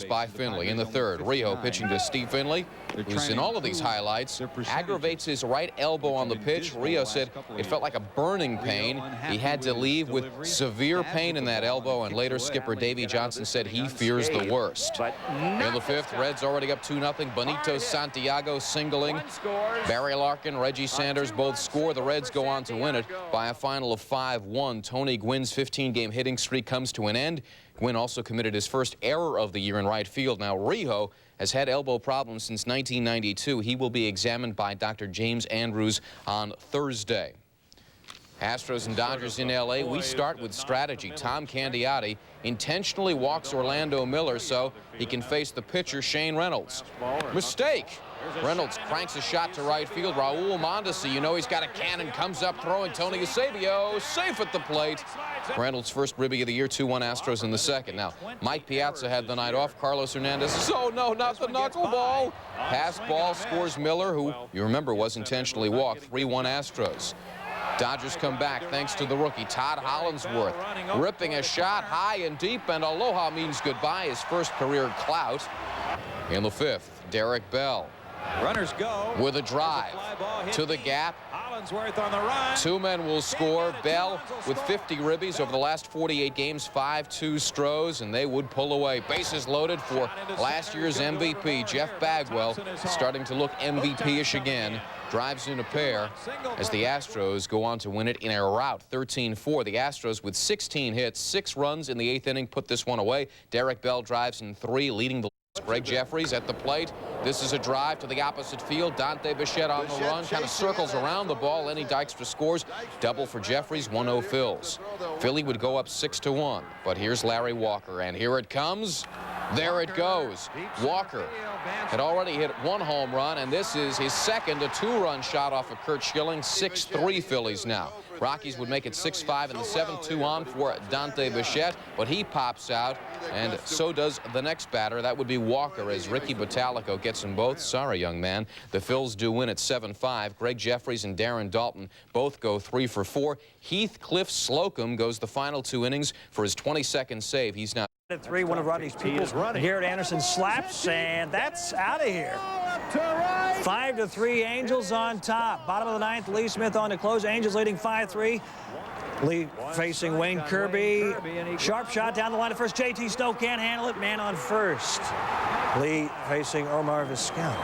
by Finley in the third. Rio pitching to Steve Finley, who's in all of these highlights, aggravates his right elbow on the pitch. Rio said it felt like a burning pain. He had to leave with severe pain in that elbow, and later skipper Davey Johnson said he fears the worst. In the fifth, Reds already up 2-0. Benito Santiago singling. Barry Larkin, Reggie Sanders both score. The Reds go on to win it by a final of 5-1. Tony Gwynn's 15-game hitting streak comes to an end. Gwynn also committed his first error of the year in right field. Now, Rio has had elbow problems since 1992. He will be examined by Dr. James Andrews on Thursday. Astros and Dodgers in L.A. We start with strategy. Tom Candiotti intentionally walks Orlando Miller so he can face the pitcher Shane Reynolds. Mistake. Reynolds cranks a shot to right field. Raul Mondesi, you know he's got a cannon, comes up throwing. Tony Eusebio safe at the plate. Reynolds' first ribby of the year, 2-1 Astros in the second. Now, Mike Piazza had the night off. Carlos Hernandez, oh no, not the knuckleball. Pass ball scores Miller, who you remember was intentionally walked. 3-1 Astros. Dodgers come back thanks to the rookie Todd Hollandsworth, ripping a shot high and deep, and aloha means goodbye, his first career clout. In the fifth, Derek Bell. Runners go with a drive to the gap. Hollandsworth on the run. Two men will score. Bell with 50 ribbies over the last 48 games, 5-2 Stros, and they would pull away. Bases loaded for last year's MVP, Jeff Bagwell, starting to look MVP-ish again. Drives in a pair as the Astros go on to win it in a rout, 13-4. The Astros with 16 hits, 6 runs in the 8th inning, put this one away. Derek Bell drives in 3, leading the Greg Jeffries at the plate. This is a drive to the opposite field. Dante Bichette on the run, kind of circles around the ball. Lenny Dykstra scores. Double for Jeffries, 1-0 Phils. Philly would go up 6-1. But here's Larry Walker, and here it comes. There it goes. Walker had already hit 1 home run, and this is his second, a 2-run shot off of Kurt Schilling. 6-3 Phillies now. Rockies would make it 6-5 in the 7th, 2 on for Dante Bichette, but he pops out, and so does the next batter. That would be Walker, as Ricky Bottalico gets them both. Sorry, young man. The Phils do win at 7-5. Greg Jeffries and Darren Dalton both go 3 for 4. Heathcliff Slocum goes the final 2 innings for his 22nd save. He's now at 3, one of Rodney's pupils. Garrett Anderson slaps, and that's out of here. 5-3, Angels on top. Bottom of the 9th, Lee Smith on to close. Angels leading 5-3. Lee facing Wayne Kirby. Sharp shot down the line at first. JT Snow can't handle it. Man on first. Lee facing Omar Vizquel.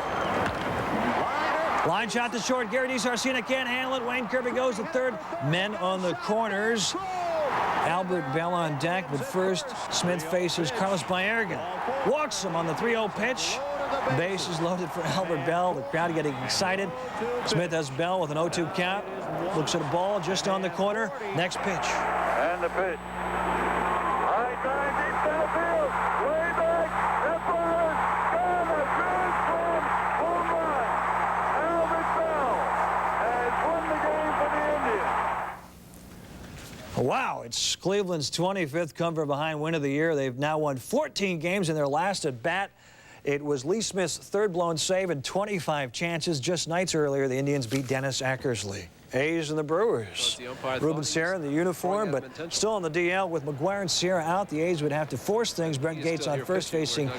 Line shot to short. Gary DiSarcina can't handle it. Wayne Kirby goes to third. Men on the corners. Albert Bell on deck, but first Smith faces Carlos Baerga. Walks him on the 3-0 pitch. Bases loaded for Albert Bell. The crowd getting excited. Smith has Bell with an 0-2 count. Looks at a ball just on the corner. Next pitch. And the pitch. High drive deep center field. Way back. Left field. Gone. A grand slam home run. Albert Bell has won the game for the Indians. Wow, it's Cleveland's 25th come-from-behind win of the year. They've now won 14 games in their last at-bat. It was Lee Smith's 3rd blown save and 25 chances. Just nights earlier, the Indians beat Dennis Eckersley. A's and the Brewers. Ruben Serra in the uniform, but still on the DL with McGuire and Sierra out. The A's would have to force things. Brent Gates on first facing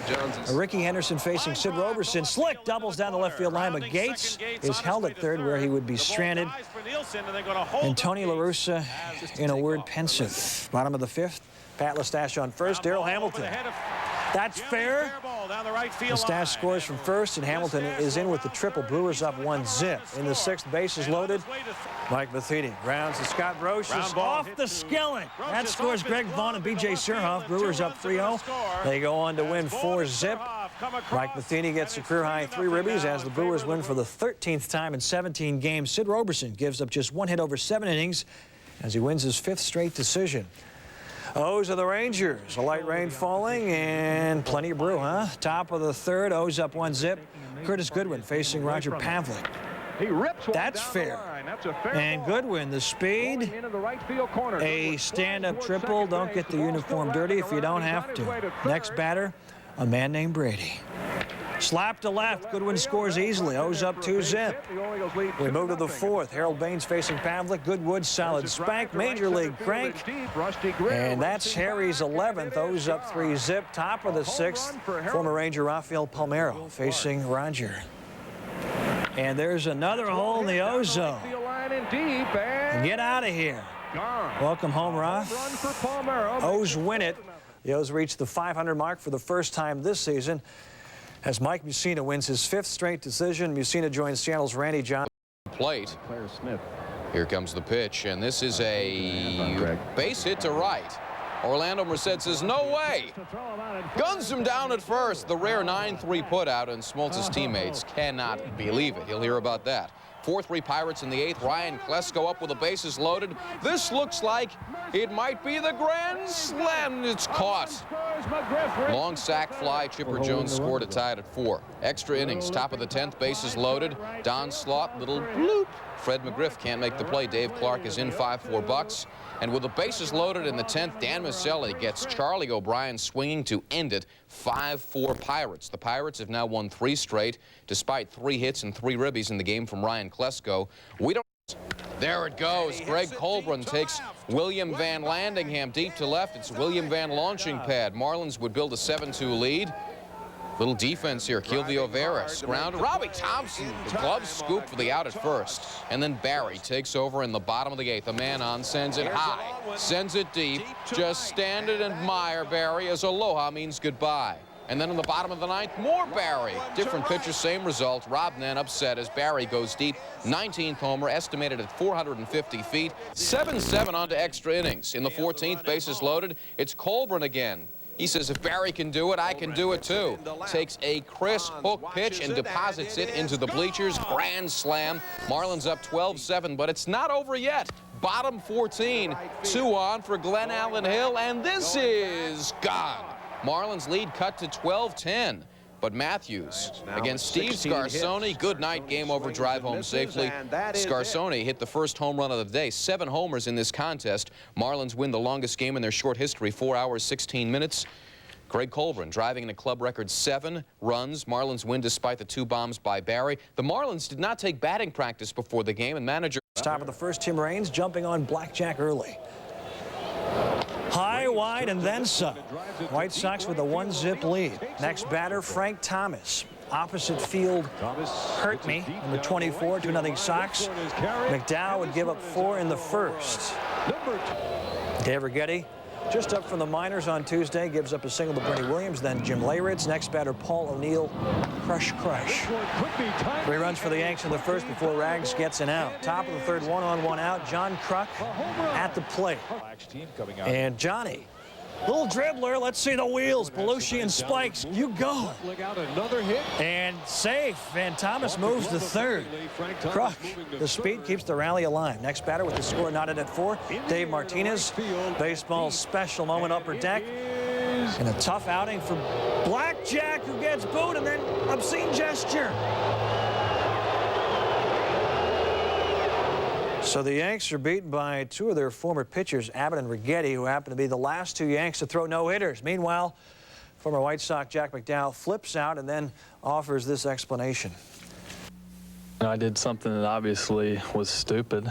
Ricky Henderson facing Sid Roberson. Slick doubles down the left field line, but Gates is held at third where he would be stranded. And Tony La Russa, in a word, pensive. Bottom of the 5th, Pat Lestache on first. Darrell Hamilton. That's fair. Lestache scores from first, and Hamilton is in with the triple. Brewers up 1-0. In the 6th, bases loaded. Mike Matheny grounds to Scott Brocious off the skillet. That scores Greg Vaughn and B.J. Surhoff. Brewers up 3-0. They go on to win 4-0. Mike Matheny gets a career-high 3 ribbies as the Brewers win for the 13th time in 17 games. Sid Roberson gives up just 1 hit over 7 innings as he wins his 5th straight decision. O's of the Rangers. A light rain falling and plenty of brew, huh? Top of the 3rd, O's up 1-0. Curtis Goodwin facing Roger Pavlik. He rips one. That's fair. That's a fair and Goodwin, the speed, a stand-up triple. Don't get the uniform dirty if you don't have to. Next batter, a man named Brady. Slap to left. Goodwin scores easily. O's up 2-zip. We move to the fourth. Harold Baines facing Pavlik. Goodwood, solid spank. Major league crank. And that's Harry's 11th. O's up 3-zip. Top of the sixth. Former Ranger Rafael Palmeiro facing Roger. And there's another hole in the ozone. Get out of here. Welcome home, Raf. O's win it. The O's reached the 500 mark for the first time this season as Mike Mussina wins his 5th straight decision. Mussina joins Seattle's Randy Johnson. Plate. Here comes the pitch, and this is a base hit to right. Orlando Merced says, no way. Guns him down at first. The rare 9-3 putout, and Smoltz's teammates cannot believe it. He'll hear about that. 4-3 Pirates in the 8th. Ryan Klesko up with the bases loaded. This looks like it might be the grand slam. It's caught. Long sac fly. Chipper Jones scored it, tied at 4. Extra innings. Top of the 10th. Bases loaded. Don Slaught, little bloop. Fred McGriff can't make the play. Dave Clark is in 5-4 bucks. And with the bases loaded in the 10th, Dan Miceli gets Charlie O'Brien swinging to end it. 5-4 Pirates. The Pirates have now won 3 straight, despite 3 hits and 3 ribbies in the game from Ryan Klesko. We don't. There it goes. Greg Colburn takes William Van Landingham deep to left. It's William Van launching pad. Marlins would build a 7-2 lead. Little defense here. Kilvio Veras ground. Robbie Thompson, the glove scoop for the out at first. And then Barry takes over in the bottom of the 8th. A man on, sends it high, sends it deep. Just stand and admire Barry as aloha means goodbye. And then in the bottom of the 9th, more Barry. Different pitcher, same result. Rob Nen upset as Barry goes deep. 19th homer, estimated at 450 feet. 7-7 on to extra innings. In the 14th, bases loaded. It's Colburn again. He says, if Barry can do it, I can do it too. Takes a crisp hook pitch and deposits it into the bleachers. Grand slam. Marlins up 12-7, but it's not over yet. Bottom 14, 2 on for Glenn Allen Hill, and this is gone. Marlins lead cut to 12-10. But Matthews against Steve Scarsone. Good night, game over, drive home safely. Scarsone hit the first home run of the day. 7 homers in this contest. Marlins win the longest game in their short history, 4 hours, 16 minutes. Greg Colburn driving in a club record 7 runs. Marlins win despite the 2 bombs by Barry. The Marlins did not take batting practice before the game, and manager. Top of the first, Tim Raines jumping on Blackjack early. High, wide, and then some. White Sox with a 1-zip lead. Next batter, Frank Thomas. Opposite field hurt me. Number 24, 2-0 Sox. McDowell would give up 4 in the first. Dave Righetti, just up from the minors on Tuesday, gives up a single to Bernie Williams, then Jim Leyritz. Next batter, Paul O'Neill. Crush. 3 runs for the Yanks in the first before Rags gets an out. Top of the third, 1-on-1 out. John Kruk at the plate. And Johnny, little dribbler. Let's see the wheels. Belushi and Spikes. You go. And safe. And Thomas moves to third. Kruk, the speed keeps the rally alive. Next batter with the score knotted at 4. Dave Martinez. Baseball's special moment upper deck. And a tough outing for Blackjack, who gets booed, and then obscene gesture. So the Yanks are beaten by 2 of their former pitchers, Abbott and Righetti, who happen to be the last 2 Yanks to throw no-hitters. Meanwhile, former White Sox Jack McDowell flips out and then offers this explanation. I did something that obviously was stupid.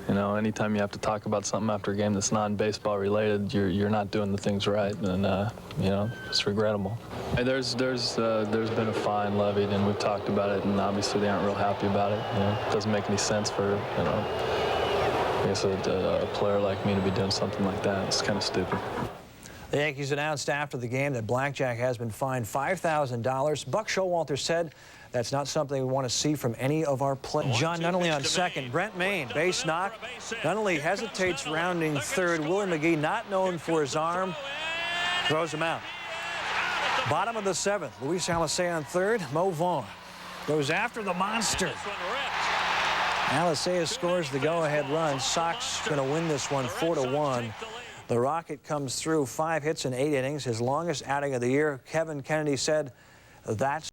You know, anytime you have to talk about something after a game that's non-baseball related, you're not doing the things right, and you know, it's regrettable. And there's been a fine levied, and we've talked about it, and obviously they aren't real happy about it. You know, it doesn't make any sense for, you know, I guess a player like me to be doing something like that. It's kind of stupid. The Yankees announced after the game that Blackjack has been fined $5,000. Buck Showalter said that's not something we want to see from any of our players. John Nunnally on second. Brent Maine, base knock. Nunnally hesitates rounding third. Willie McGee, not known for his arm, throws him out. Bottom of the 7th, Luis Alicea on third. Mo Vaughn goes after the monster. Alicea scores the go-ahead run. Sox going to win this one 4-1. The Rocket comes through 5 hits in 8 innings, his longest outing of the year. Kevin Kennedy said that's